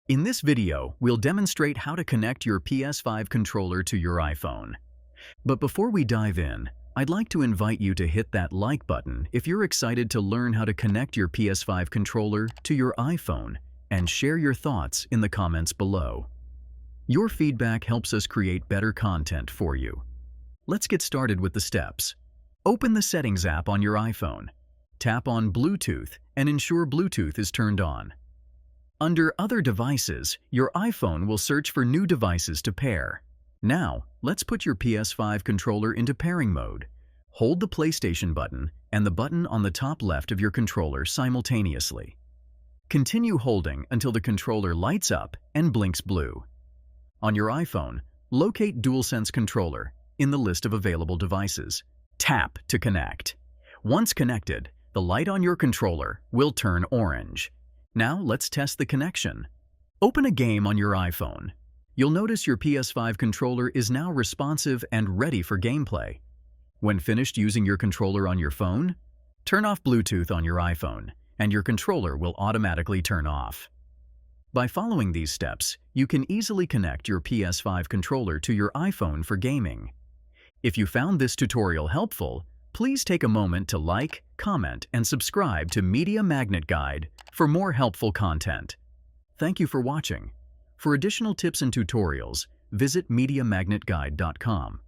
In this video, we'll demonstrate how to connect your PS5 controller to your iPhone. But before we dive in, I'd like to invite you to hit that like button if you're excited to learn how to connect your PS5 controller to your iPhone, and share your thoughts in the comments below. Your feedback helps us create better content for you. Let's get started with the steps. Open the Settings app on your iPhone. Tap on Bluetooth and ensure Bluetooth is turned on. Under Other Devices, your iPhone will search for new devices to pair. Now, let's put your PS5 controller into pairing mode. Hold the PlayStation button and the button on the top left of your controller simultaneously. Continue holding until the controller lights up and blinks blue. On your iPhone, locate DualSense controller in the list of available devices. Tap to connect. Once connected, the light on your controller will turn orange. Now let's test the connection. Open a game on your iPhone. You'll notice your PS5 controller is now responsive and ready for gameplay. When finished using your controller on your phone, turn off Bluetooth on your iPhone, and your controller will automatically turn off. By following these steps, you can easily connect your PS5 controller to your iPhone for gaming. If you found this tutorial helpful, please take a moment to like, comment, and subscribe to Media Magnet Guide for more helpful content. Thank you for watching. For additional tips and tutorials, visit mediamagnet.business.